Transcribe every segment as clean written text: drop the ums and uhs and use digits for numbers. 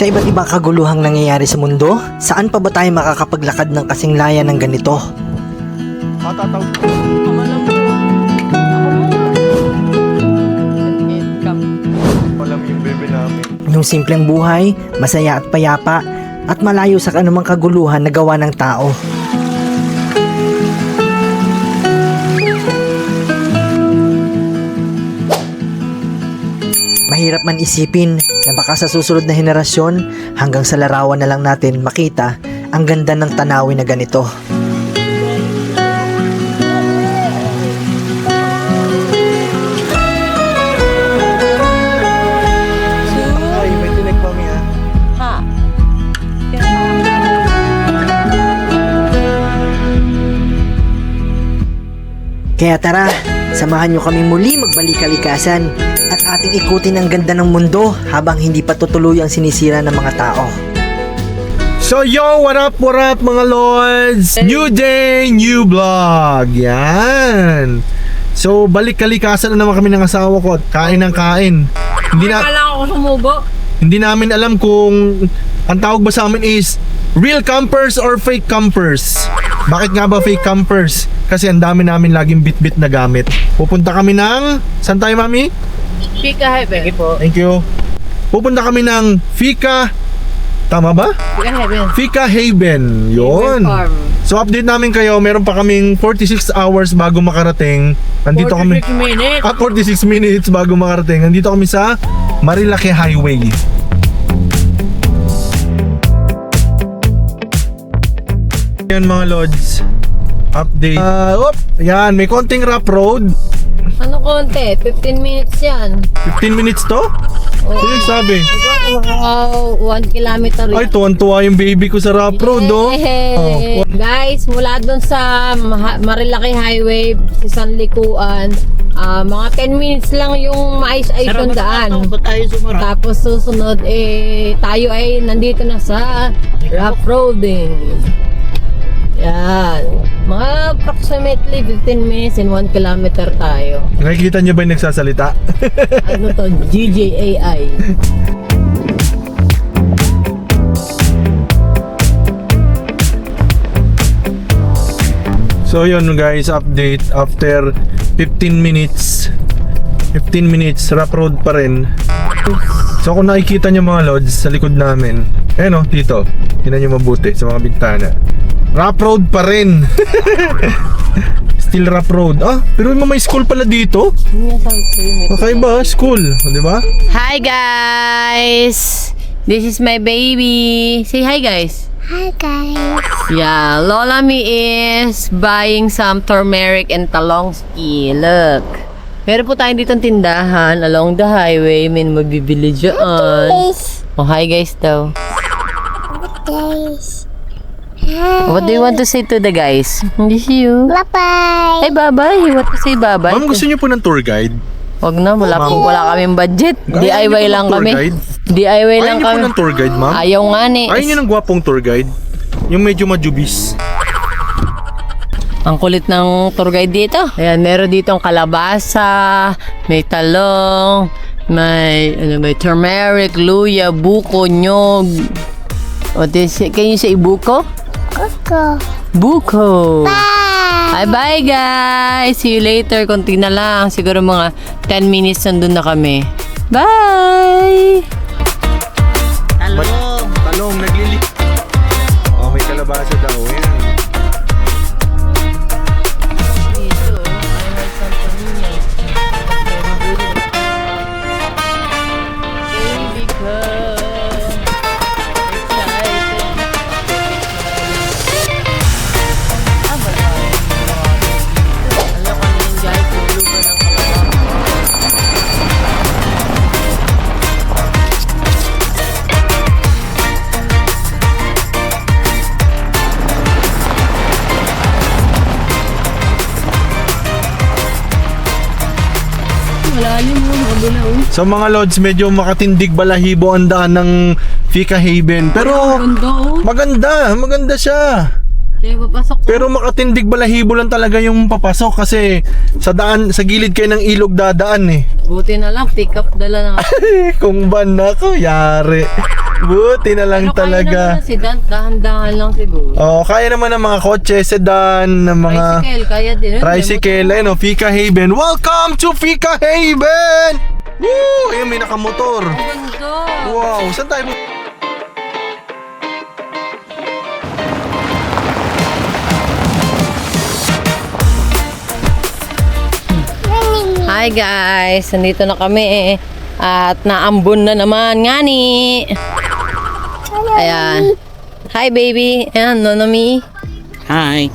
Sa iba't ibang kaguluhang nangyayari sa mundo, saan pa ba tayo makakapaglakad ng kasing laya ng ganito? Matataw. Alam yung bebe namin. Yung simpleng buhay, masaya at payapa, at malayo sa anumang kaguluhan na gawa ng tao. Mahirap man isipin na baka sa susunod na henerasyon, hanggang sa larawan na lang natin makita ang ganda ng tanawin na ganito. Ay, may tinig mami ha. Ha? Kaya tara, samahan nyo kami muli magbalik-kalikasan at ating ikutin ang ganda ng mundo habang hindi pa tutuloy ang sinisira ng mga tao. So yo, what up mga lords? New day, new vlog. Yan. So balik kalikasan na naman kami ng asawa ko at kain ng kain. Kala ako sumubo. Hindi namin alam kung ang tawag ba sa amin is real campers or fake campers. Bakit nga ba fake campers? Kasi ang dami namin laging bit-bit na gamit. Pupunta kami ng... Saan tayo, mami? Pika Heaven. Thank you. Pupunta kami ng Fika... Tama ba? Pika Heaven. Fika Haven. Yun. Farm. So update namin kayo. Meron pa kaming 46 hours bago makarating. Nandito kami... 46 minutes. 46 minutes bago makarating. Nandito kami sa Marilaki Highway. Yan mga lods. Update. Yan, may konting rough road. Ano konti? 15 minutes yan. 15 minutes to? Sino yung sabi? 1 kilometer yan. Ay, tuwan-tuwa yung baby ko sa rough road, oh. Yay! Guys, mula dun sa Marilaki Highway, si San Likuan, mga 10 minutes lang yung maayos-ayos yung daan. Tapos susunod, tayo ay nandito na sa rough roading. Yan. Mga approximately 15 minutes and 1 kilometer tayo. Nakikita niyo ba yung nagsasalita? Ano to? GJAI. So yun guys, update after 15 minutes rough road pa rin. So kung nakikita nyo mga lods sa likod namin, o dito, tingnan nyo mabuti sa mga bintana, rough road pa rin. Still rough road. Pero may school pala dito. Kakaiba, school, di ba? Hi guys! This is my baby. Say hi guys. Hi guys. Yeah, Lola Mi is buying some turmeric and talongski. Look. Meron po tayo dito tindahan along the highway. May magbibili dyan. Guys. Oh, hi guys daw. Guys. What do you want to say to the guys? Miss you. Bye-bye. Hey, bye-bye. You want to say bye-bye? Ma'am, gusto nyo po ng tour guide? Wag na, wala kaming budget. Ayaw niyo DIY po lang ng tour kami. guide? DIY Ayaw lang nyo po kami. ng tour guide, ma'am? Ayaw nga ni. Ayaw nyo ng gwapong tour guide? Yung medyo majubis. Ang kulit ng tour guide dito. Ayan, meron ditong kalabasa, may talong, may turmeric, luya, buko, nyog. O, can you say buko? Coco. Buko. Bye. Bye guys. See you later. Konti na lang. Siguro mga 10 minutes nandun na kami. Bye. Talong, naglilik. Oh, may kalabasa daw. Yan. So mga lods, medyo makatindig balahibo ang daan ng Fika Haven. Pero maganda siya. Kaya papasok. Pero makatindig balahibo lang talaga yung papasok kasi sa gilid kayo ng ilog dadaan eh. Buti na lang, pick up dala na. Kung ba na ko, yari. Buti na lang Pero kaya talaga. naman si Dan, dahan-dahan lang siguro. Oh, kaya naman ng mga kotse, sedan, ng mga Tricycle, kaya din. tricycle, ayun oh, Fika Haven. Welcome to Fika Haven! Woo! Ayun, may nakamotor. Ganda. Wow, saan tayo? Hi guys, nandito na kami at naambon na naman ngani. Ayan. Hi baby. Ayan, Nonomi. Hi.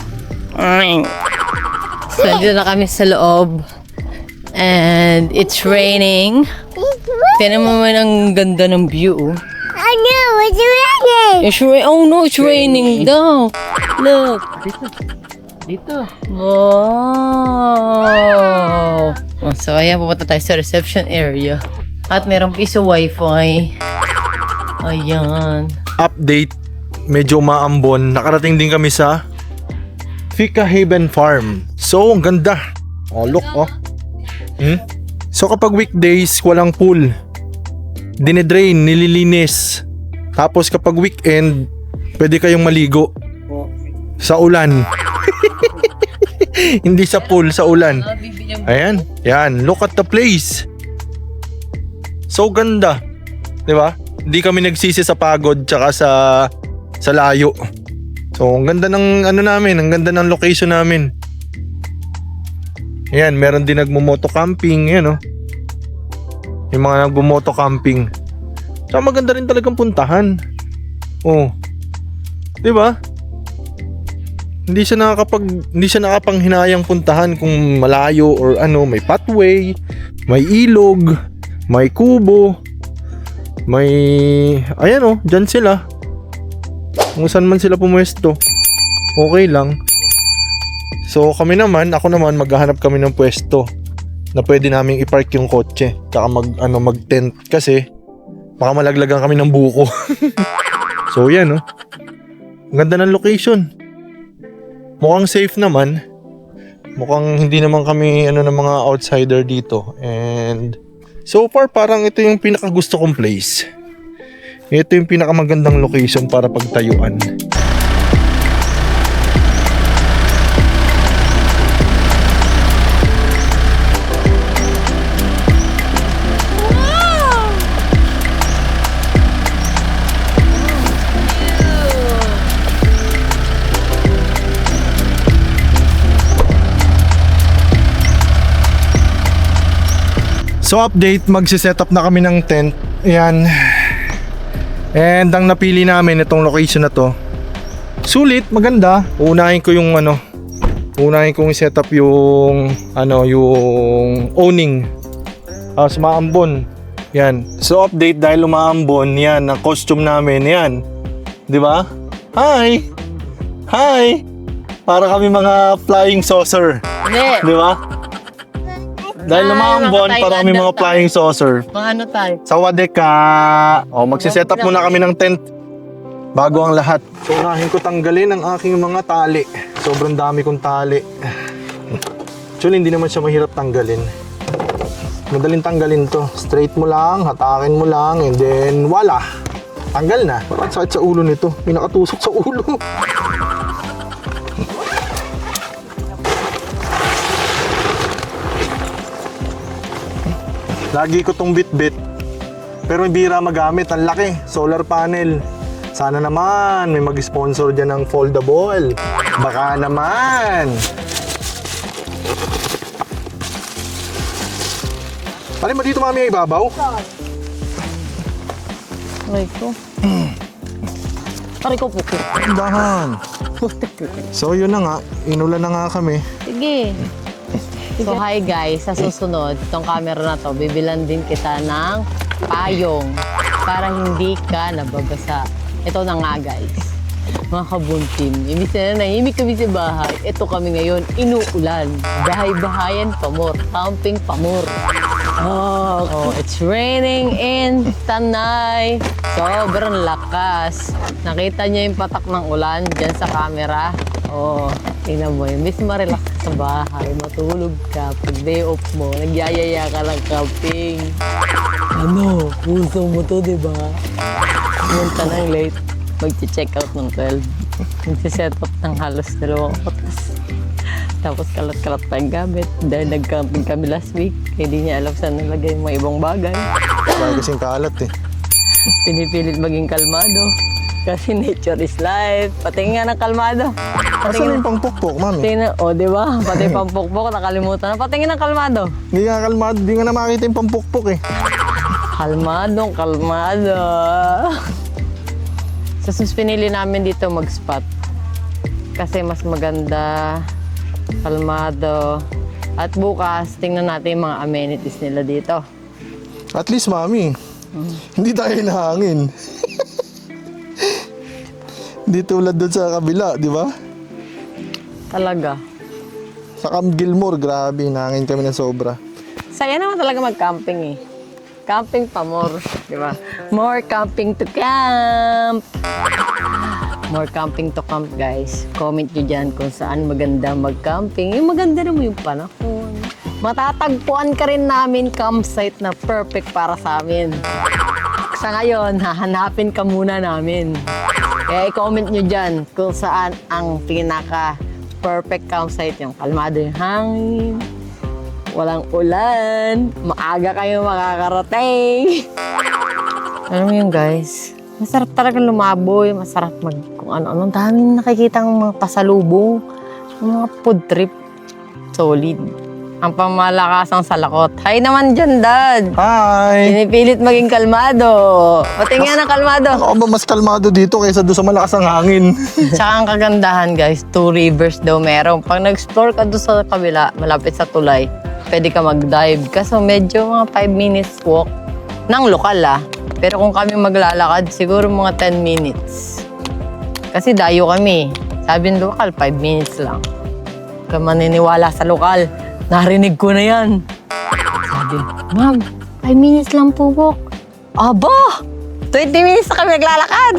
So, nandito na kami sa loob. And it's raining. Tignan mo naman ang ganda ng view. I know, it's raining. Oh no, it's raining daw. Look. Dito. Wow. So, ayan, pupunta tayo sa reception area. At merong piso wifi. Ayan. Update, medyo maambon. Nakarating din kami sa Fika Haven Farm. So, ang ganda. Oh, look, oh. So, kapag weekdays, walang pool. Dinedrain, nililinis. Tapos, kapag weekend, pwede kayong maligo. Sa ulan. Hindi sa pool, sa ulan. Ayan, yan. Look at the place. So ganda. 'Di ba? Hindi kami nagsisi sa pagod tsaka sa layo. So ang ganda ng ano namin, ang ganda ng location namin. Ayan, meron din nagmo-moto camping, yan oh. Yung mga nagmo-moto camping. So maganda rin talagang puntahan. Oh. 'Di ba? Hindi siya nakapanghinayang puntahan kung malayo or ano, may pathway, may ilog, may kubo, may ayan oh, dyan sila. Kung saan man sila pumuesto, okay lang. So ako naman, maghahanap kami ng pwesto na pwede naming i-park yung kotse, tsaka mag-tent kasi baka malaglagan kami ng buko. So yan oh. Ang ganda ng location. Mukhang safe naman. Mukhang hindi naman kami ng mga outsider dito. And so far parang ito yung pinakagusto kong place. Ito yung pinakamagandang location para pagtayuan. So update, magsiset up na kami ng tent. Ayan. And ang napili namin itong location na to. Sulit, maganda. Uunahin ko yung Uunahin kong i-set up yung yung awning. Sa Maambon. Yan. So update dahil umaambon, yan ang costume namin, yan. 'Di ba? Hi. Hi. Para kami mga flying saucer. Hindi. 'Di ba? Dahil lumaambon, para kami mga flying saucer. Mga ano tayo? Sa Wadeka. O, magsiset up muna kami ng tent bago ang lahat. So, unahin ko tanggalin ang aking mga tali. Sobrang dami kong tali. Actually, hindi naman siya mahirap tanggalin. Madaling tanggalin to. Straight mo lang, hatakin mo lang, and then wala. Tanggal na. Parang sakit sa ulo nito. May nakatusok sa ulo. Lagi ko tong bit-bit. Pero may bira magamit. Ang laki. Solar panel. Sana naman may mag-sponsor dyan ng foldable. Baka naman. Alin mo dito, mami, ay ibabaw? Aray ko. Aray ko po. Dahan. So yun na nga. Inulan na nga kami. Sige. So hi guys, sa susunod, itong camera na to, bibilan din kita ng payong para hindi ka nababasa. Ito na nga guys, mga kabuntin. Imbis na nahimik kami sa bahay, ito kami ngayon, inuulan. Bahay-bahayan pamor, camping pamor. Oh, it's raining in Tanay. Sobrang lakas. Nakita niyo yung patak ng ulan dyan sa camera. Oo, tingnan mo yun. Miss ma-relax ka sa bahay, matulog ka. Pag day off mo, nagyayaya ka ng camping. Ano, puso mo to, di ba? Pumunta ng late, mag-check out ng 12. Mag-set up ng halos 2 oras. Tapos kalat-kalat pa yung gamit. Dahil nag-camping kami last week, hindi niya alam saan nalagay yung mga ibang bagay. Lagi kasing kalat eh. Pinipilit maging kalmado. Kasi nature is life. Patingin nga ng kalmado. Asan yung pangpukpok, mami? Tingnan, di ba? Pati pampukpok, nakalimutan na. Patingin ng kalmado. Hindi nga kalmado, hindi nga na makita yung pampukpok eh. Kalmado. So, sus pinili namin dito mag-spot. Kasi mas maganda, kalmado. At bukas, tingnan natin yung mga amenities nila dito. At least, mami, hindi tayo nahangin. Hindi tulad doon sa kabila, di ba? Talaga. Sa Camp Gilmore, grabe, nahangin kami ng sobra. Saya naman talaga mag-camping eh. Camping pa more, di ba? More camping to camp! More camping to camp, guys. Comment nyo dyan kung saan maganda mag-camping. Yung maganda naman yung panahon. Matatagpuan ka rin namin campsite na perfect para sa amin. Sa ngayon, hahanapin ka muna namin. Kaya i-comment nyo dyan kung saan ang pinaka-perfect campsite. Yung kalmado yung hangin, walang ulan, maaga kayo makakarating. Alam mo yun, guys? Masarap talaga lumaboy, masarap kung ano-ano. Daming nakikitang mga pasalubong, mga food trip. Solid. Ang pamamalakasang salakot. Hi naman dyan, Dad. Hi! Pinipilit maging kalmado. Patingin ng kalmado. Ako ba mas kalmado dito kaysa doon sa malakas ang hangin? Tsaka ang kagandahan, guys, 2 rivers daw meron. Pag nag-explore ka doon sa kabila, malapit sa tulay, pwede ka mag-dive. Kaso medyo mga 5 minutes walk ng lokal Pero kung kami maglalakad, siguro mga 10 minutes. Kasi dayo kami. Sabi ng lokal, 5 minutes lang. Ka maniniwala sa lokal. Narinig ko na yan. Sabi, Ma'am, 5 minutes lang po walk. Aba! 20 minutes na kami naglalakad.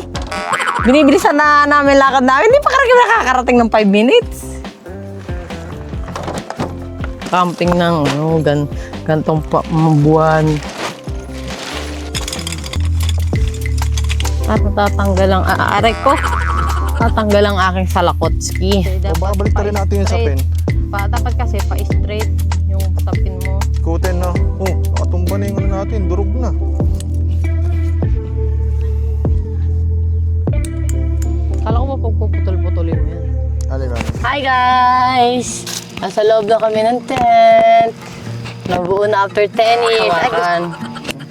Binibilisan na namin lakad namin. Hindi pa kami nakakarating ng 5 minutes. Camping ng gantong buwan. At natatanggal ang aray ko. Tatanggal ang aking salakotski. Babalik pa rin natin yung sapin. Dapat kasi pa-straight yung sapin mo. Kuten na. Oh, nakatumba na yung ano natin. Durog na. Kala ko mapagpuputol-putulin mo yan. Alin na. Hi guys! Nasa loob na kami ng tent. Nabuo na after 10 years. Hawakan.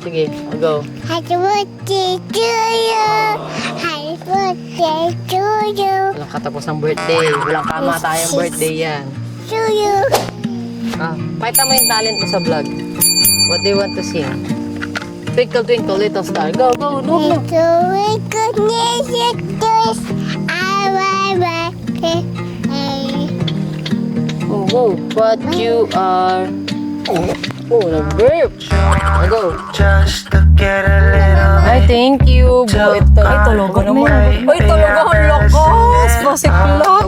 Sige, go. Happy birthday to you. Happy birthday to you. Walang katapos ng birthday. Walang kama tayong birthday yan. To you. Pakita mo yung talent mo sa vlog. What do you want to sing? Twinkle, twinkle, little star. Go, go, no, no. To wake up, yes, yes. I Oh, go. What you are. Oh, nag-burp. Go. Ay, thank you. Ay, talaga naman. Ay, talaga ang lakas. Pasikla.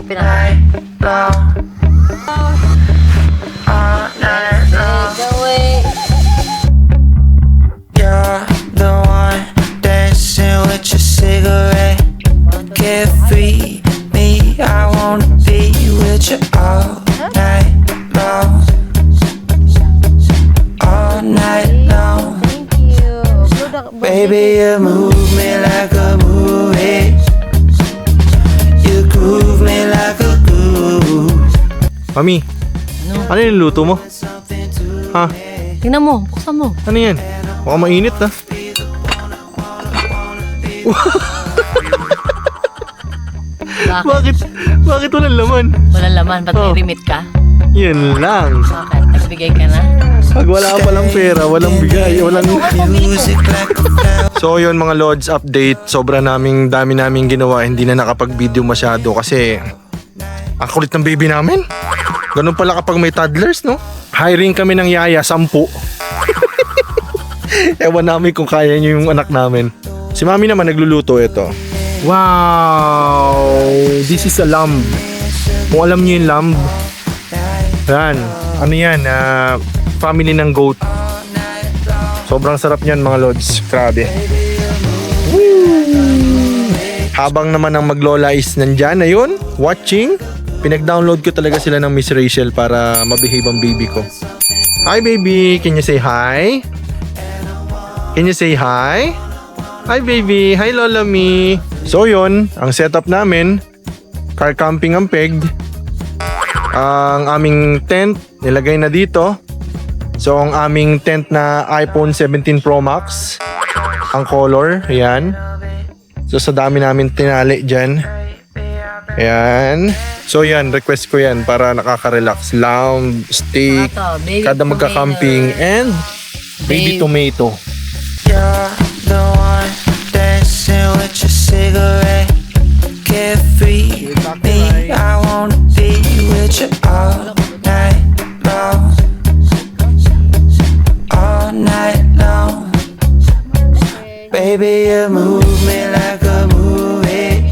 You're the one dancing with your cigarette. Carefree, me, I wanna be with you all night long. All night long. Thank you. Baby, you move me like a movie. You groove me like a groove. Mami, ano yung luto mo? Ha? Tingnan mo. Buksan mo. Ano yan? Mukhang mainit Bakit? Bakit walang laman? Walang laman. Ba't may remit ka? Yun lang. Bakit? Nagbigay ka na? Pag wala ka palang pera, walang bigay, walang... Music like a flower. So yun mga Lods, update. Sobra dami naming ginawa. Hindi na nakapag-video masyado kasi ang kulit ng baby namin. Ganun pala kapag may toddlers, no? Hiring kami ng yaya, 10. Ewan namin kung kaya nyo yung anak namin. Si mami naman nagluluto ito. Wow! This is a lamb. Kung alam niyo yung lamb, yan, ano yan, family ng goat. Sobrang sarap niyan mga lods, grabe. Habang naman ang maglola is nandyan, ayun, watching. Pinag-download ko talaga sila ng Miss Rachel para mabehave ang baby ko. Hi baby, can you say hi? Can you say hi? Hi baby, hi Lola Mi. So yun, ang setup namin, car camping ang peg. Ang aming tent, nilagay na dito. So ang aming tent na iPhone 17 Pro Max, ang color, ayan. So sa dami namin tinali dyan. Ayan. So yan, request ko yan para nakaka-relax. Lamb, steak, kada magka-camping, and baby tomato. You're the one dancing with your cigarette. Carefree, me, I wanna be with you all night long. All night long. Baby, you move me like a movie.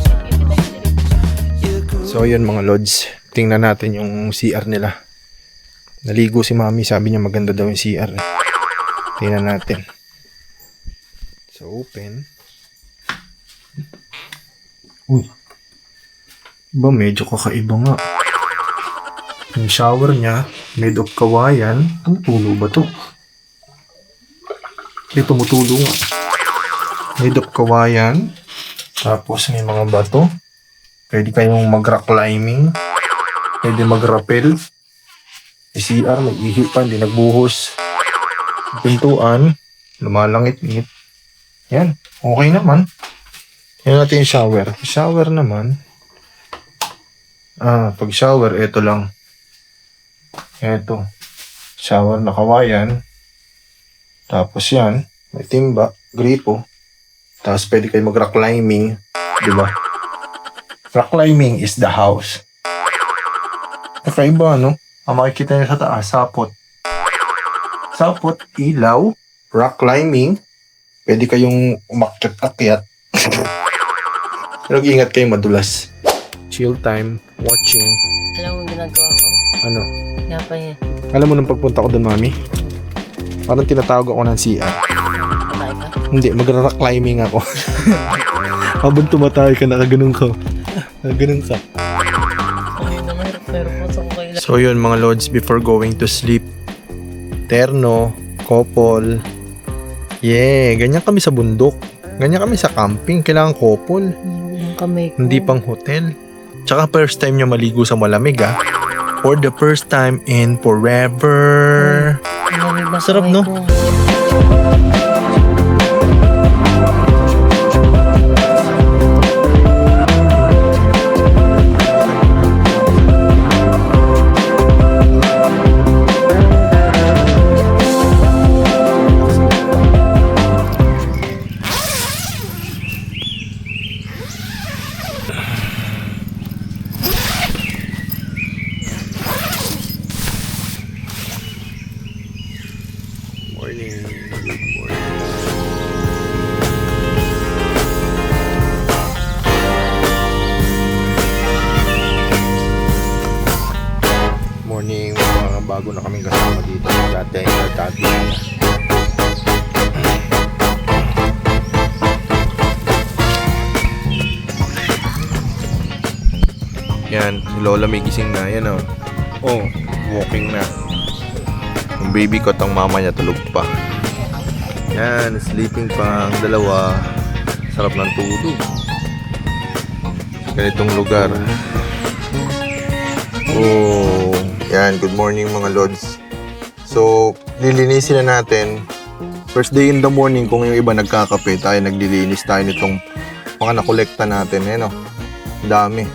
So yun mga lods, tingnan natin yung CR nila. Naligo si mami, sabi niya maganda daw yung CR. Tingnan natin. So open. Uy. Iba medyo kakaiba nga. Yung shower niya, made of kawayan. Tumutulo ba to? Tumutulo nga. Made of kawayan. Tapos may mga bato. Pwede kayong mag-rock climbing. Pwede mag-rappel. May CR, may ihi pa, hindi nagbuhos. Pintuan, lumalangit-ngit. Yan, okay naman. Yan natin yung shower. Shower naman. Pag shower, eto lang. Eto. Shower na kawayan. Tapos yan, may timba, gripo. Tapos pwede kayo mag-rock climbing. Diba? Rock climbing is the house. Kakaiba, no? Ang makikita niyo sa taas, sapot. Sapot, ilaw, rock climbing. Pwede kayong umakyat-akyat. Pero ingat kayo madulas. Chill time, watching. Alam mo ginagawa ko? Ano? Napay. Alam mo nung pagpunta ko doon, mami? Parang tinatawag ako ng CR. Patay ka? Hindi, mag-rock climbing ako. Habang tumatay ka, nakaganon ka. Nakaganon ka. Ay naman, pero pasok ko kayo. So yun mga lods, before going to sleep, terno, couple. Yeah, ganyan kami sa bundok. Ganyan kami sa camping, kailangan couple. Yung kamay ko. Hindi pang hotel. Tsaka first time niya maligo sa malamig ah. For the first time in forever. Sarap, no? Morning. Good morning. Morning, mga bago na kaming kasama dito. Dati ay nagtati. Yan, si Lola may gising na. Yan oh. Oh, walking na. Yung baby ko at ang mama niya tulog pa. Yan, sleeping pa ang dalawa. Sarap ng tulog. Ganitong lugar. Oh, yan, good morning mga lods. So, lilinisin na natin. First day in the morning, kung yung iba nagkakape, tayo naglilinis tayo nitong mga nakolekta natin. Yan o, dami.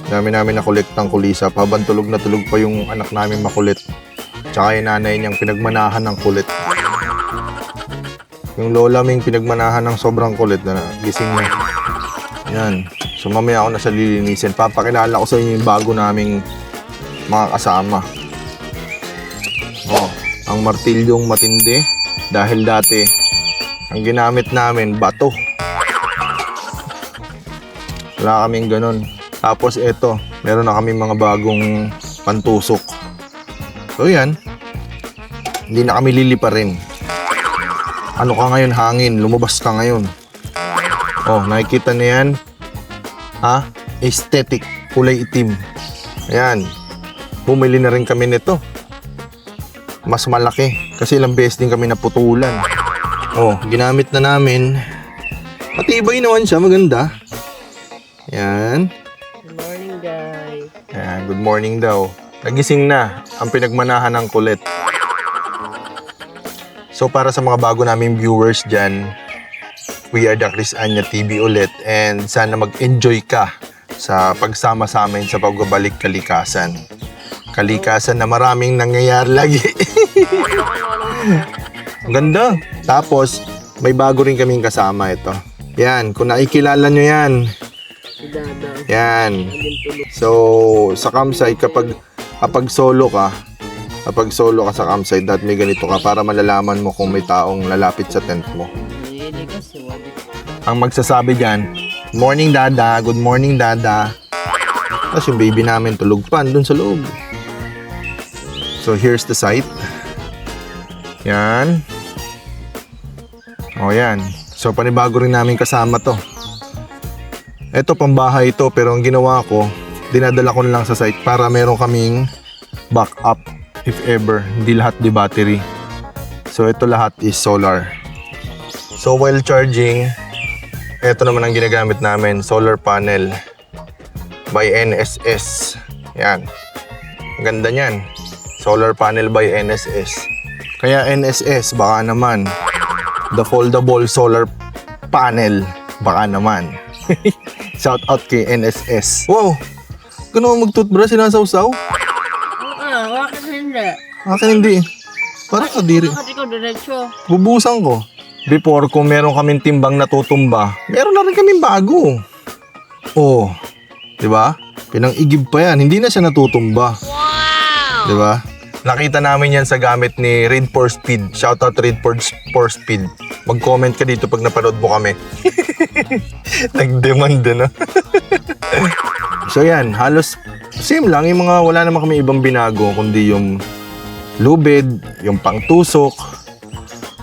Dami namin nakolektang kulisap. Habang tulog na tulog pa yung anak namin makulit. Tsaka yung nanay niyang pinagmanahan ng kulit. Yung lola ming pinagmanahan ng sobrang kulit na gising na. Yan. So mamaya ako na siya lilinisin. Papakilala ko sa inyo yung bago naming mga kasama. Oh, ang martilyong matindi. Dahil dati, ang ginamit namin, bato. Wala kaming ganun. Tapos ito, Meron na kami mga bagong pantusok. So yan, hindi na kami lilipa rin. Ano ka ngayon, hangin? Lumabas ka ngayon. Oh, nakikita na yan. Ha? Aesthetic, kulay itim. Ayan. Bumili na rin kami nito. Mas malaki. Kasi ilang beses din kami naputulan. Oh, ginamit na namin. Matibay naman siya, maganda. Ayan. Good morning, guys. Ayan, good morning daw. Nagising na ang pinagmanahan ng kulit. So para sa mga bago naming viewers dyan, we are the Chris Anya TV ulit, and sana mag-enjoy ka sa pagsama sa amin sa pagbabalik kalikasan. Kalikasan na maraming nangyayari lagi. Ang ganda. Tapos, may bago rin kaming kasama ito. Yan, kung nakikilala nyo yan. Yan. So, sa campsite, kapag solo ka sa campsite, that may ganito ka para malalaman mo kung may taong lalapit sa tent mo. Ang magsasabi dyan, morning dada, good morning dada. Tapos yung baby namin tulog pa dun sa loob. So here's the site. Yan. O yan. So panibago rin namin kasama to. Ito pambahay ito, pero ang ginawa ko, dinadala ko na lang sa site para meron kaming backup if ever. Hindi lahat di battery. So ito lahat is solar. So while charging, ito naman ang ginagamit namin, solar panel by NSS. Yan. Ang ganda niyan. Solar panel by NSS. Kaya NSS, baka naman. The foldable solar panel, baka naman. Shout out kay NSS. Wow! Ganun mag-toothbrush, sinasawsaw? Bakit hindi? Akin hindi. Parang kadiri. Bakit ikaw diretso? Bubusan ko. Before, kung meron kaming timbang natutumba, meron na rin kaming bago. Oh, di ba? Pinang-igib pa yan. Hindi na siya natutumba. Wow! Di ba? Nakita namin yan sa gamit ni Read for Speed. Shoutout Read for Speed. Mag-comment ka dito pag napanood mo kami. Nag-demand na. So yan, halos same lang. Yung mga wala naman kami ibang binago, kundi yung lubid, yung pangtusok,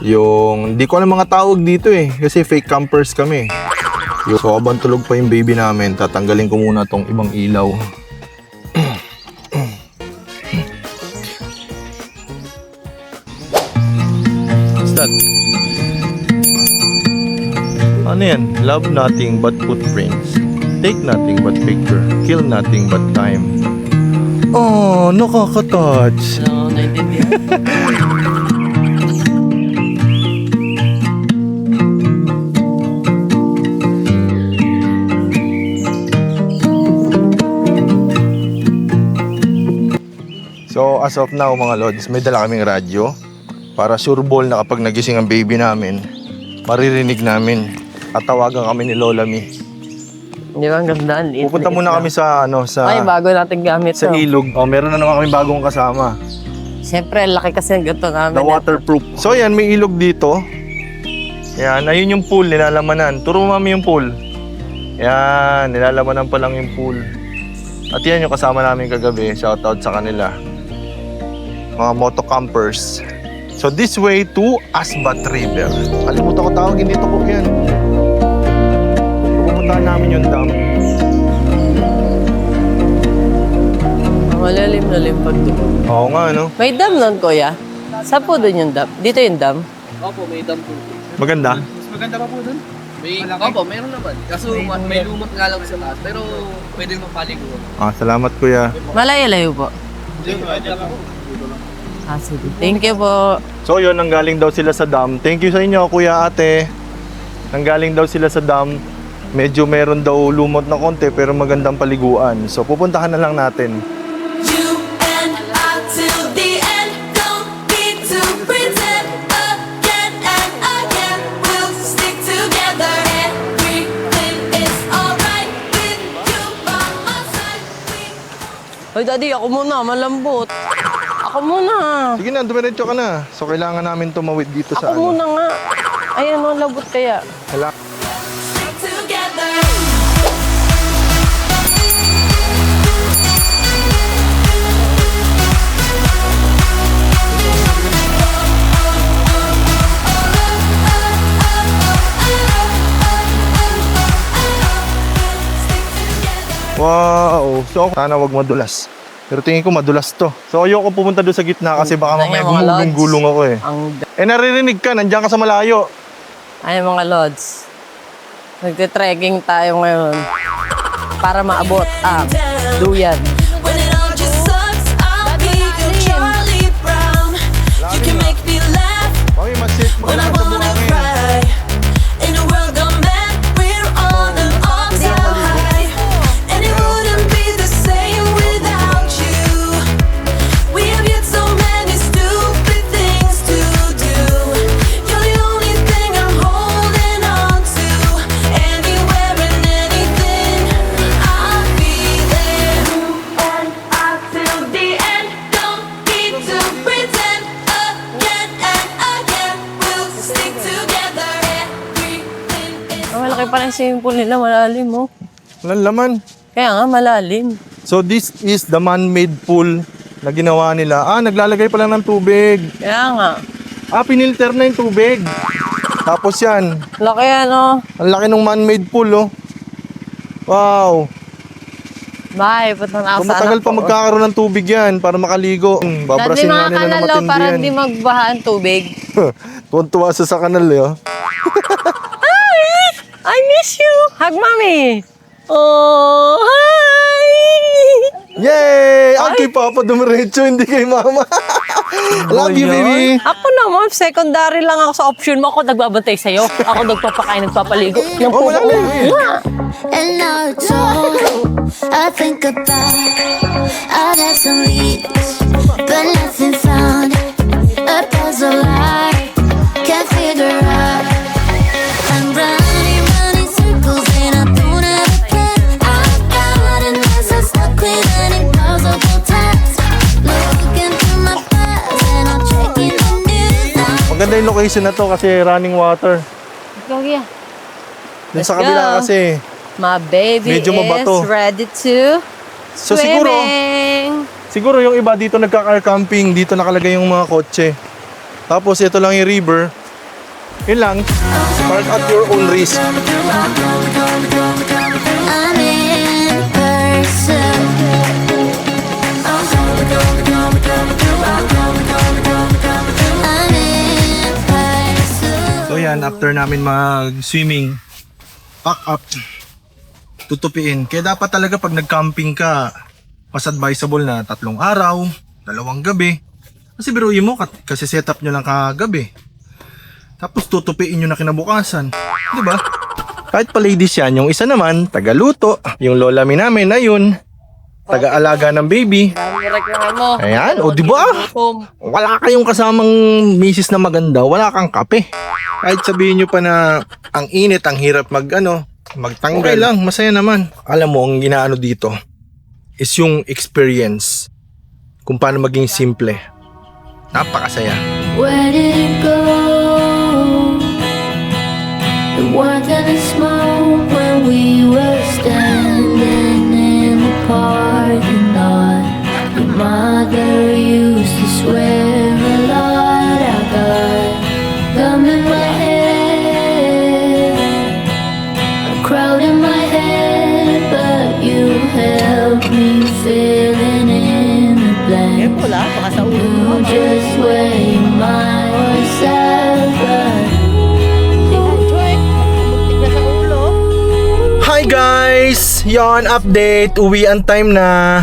yung, hindi ko alam mga tawag dito eh, kasi fake campers kami. So habang tulog pa yung baby namin, tatanggalin ko muna tong ibang ilaw. What's that? Ano yan? Love nothing but footprints. Take nothing but picture. Kill nothing but time. Oh, nakaka-touch. No, naintindihan. So as of now mga lods, may dala kaming radyo para sure ball na kapag nagising ang baby namin, maririnig namin at tawagan kami ni Lola Mi. Di ba ang ganda? Pupunta muna kami sa Ay, bago natin gamit sa ilog. Oh, meron na naman kami bagong kasama. Siyempre, laki kasi ng gato namin. Na waterproof. So yan, may ilog dito. Yan, ayun yung pool, nilalamanan. Turo mo mami yung pool. Yan, nilalamanan pa lang yung pool. At yan yung kasama namin kagabi. Shoutout sa kanila. Mga motocampers. So this way to Asbat River. Kalimutan ko tawagin dito po yan. Pupuntahan namin yung dam. Malalim-lalim pag doon. Oo nga, no? May dam nun, kuya? Saan po doon yung dam? Dito yung dam? Opo, may dam po. Maganda? Opo, meron naman. Kaso may lumot nga lang sa taas. Pero pwede mapaligo. Salamat kuya. Malayo-layo po. Sige. Thank you po. So yun, nanggaling daw sila sa dam. Thank you sa inyo, kuya, ate. Nanggaling daw sila sa dam. Medyo meron daw lumot na konti pero magandang paliguan. So pupuntahan na lang natin. You and I till the end. Don't need to pretend again and again. We'll stick together. Everything is alright with you by my side. Hoy, daddy, ako muna. Malambot. Ako muna. Sige na, dumiretso ka na. So kailangan namin tumawid dito sa Ako muna nga. Ayan, labot kaya. Stick together. Wow. So, sana wag madulas. Pero tingin ko madulas to. So, ayoko pumunta doon sa gitna kasi baka mamaya gumulong-gulong ako eh. Naririnig ka, nandiyan ka sa malayo. Ay, mga lods. Nagte-trekking tayo ngayon para maabot ang duyan. When it all just sucks, I'll be your Charlie Brown. You can make me laugh when I wanna cry. In a world gone mad, we're on an all-time high, and it wouldn't be the same without you. We have yet so many stupid things to do. You're the only thing I'm holding on to. Anywhere and anything, I'll be there. And up till the end, don't need to pretend again and again. We'll stick together. Everything is Malaki pa rin swimming pool nila, malalim mo. Walang laman. Kaya nga, malalim. So, this is the man-made pool na ginawa nila. Naglalagay pa lang ng tubig. Kaya nga. Pinilter na yung tubig. Tapos yan, Laki ano. ang laki ng man-made pool, oh. Wow. Bye, punta na ako Kung sa matagal anak pa ko. magkakaroon ng tubig yan para makaligo. Babrasin nga Mga nila ng kanal, matindi para yan. hindi magbaha ang tubig. Tuwan-tuwa sa kanal, eh, oh. I miss you! Hug mommy! Oh, hi! Yay! Kay Papa dumiretso, hindi kay Mama. Love you, baby. Ako naman, secondary lang ako sa option mo. Ako nagbabantay sa'yo. Ako nagpapakain, nagpapaligo. Ng Oh, wala na eh. And now it's all I think about. I've had some leads, but nothing found. A puzzle I can't figure out. I'm running circles and I don't have a plan. I've got a mess, I'm stuck with an impossible task. Looking through my past and I'm checking the news. Maganda yung location na to kasi running water. Go, yeah. Dun Let's sa kabila go. kasi. My baby Medyo mabato. is ready to So swimming. siguro yung iba dito nagka-car camping, dito nakalagay yung mga kotse. Tapos ito lang yung river. Yun lang. Park at your own risk. I'm in person. I'm in person. So yan, after namin mag-swimming, pack up, tutupiin. Kaya dapat talaga pag nag-camping ka, mas advisable na 3 araw, 2 gabi. Kasi biruin mo, kasi setup nyo lang kagabi. Tapos tutupiin nyo na kinabukasan. Diba? Kahit pa ladies yan, yung isa naman, tagaluto. Yung lola mi namin na yun, taga-alaga ng baby. Mo. Ayan, o diba? Wala kayong kasamang misis na maganda, wala kang kape. Kahit sabihin nyo pa na ang init, ang hirap magtanggal. Okay lang, masaya naman. Alam mo, ang ginaano dito is yung experience. Kung paano maging simple. Napakasaya. Where did it go? The warmth and the smoke when we were standing in the parking lot. Your mother used to swear a lot. I got gum in my head, a crowd in my head, but you helped me filling in the blanks. Wala, baka sa ulo mo. Just where you might yourself. Hi guys! Yon, update. Uwian time na.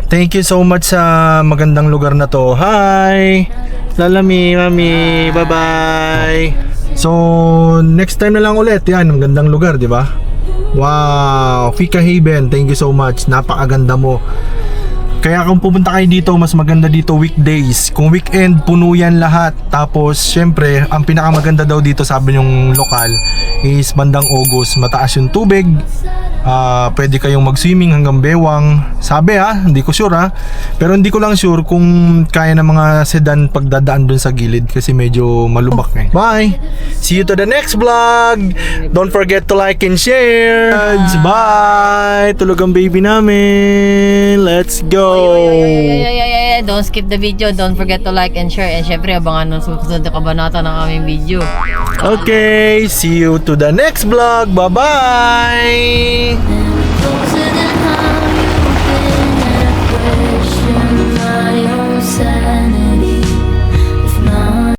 Thank you so much sa magandang lugar na to. Hi! Lalami, mami. Bye-bye! So, next time na lang ulit. Yan, magandang lugar, di ba? Wow! Fika Haven, thank you so much. Napakaganda mo. Kaya kung pupunta kayo dito, mas maganda dito weekdays. Kung weekend, puno yan lahat. Tapos, syempre, ang pinakamaganda daw dito, sabi yung lokal, is bandang August. Mataas yung tubig. Pwede kayong mag-swimming hanggang bewang. Sabi hindi ko sure Pero hindi ko lang sure kung kaya ng mga sedan pagdadaan dun sa gilid kasi medyo malubak Bye! See you to the next vlog! Don't forget to like and share! Bye! Tulog ang baby namin! Let's go! Don't skip the video. Don't forget to like and share. And syempre, abangan ng susunod na kabanata ng aming video. Okay, see you to the next vlog. Bye-bye!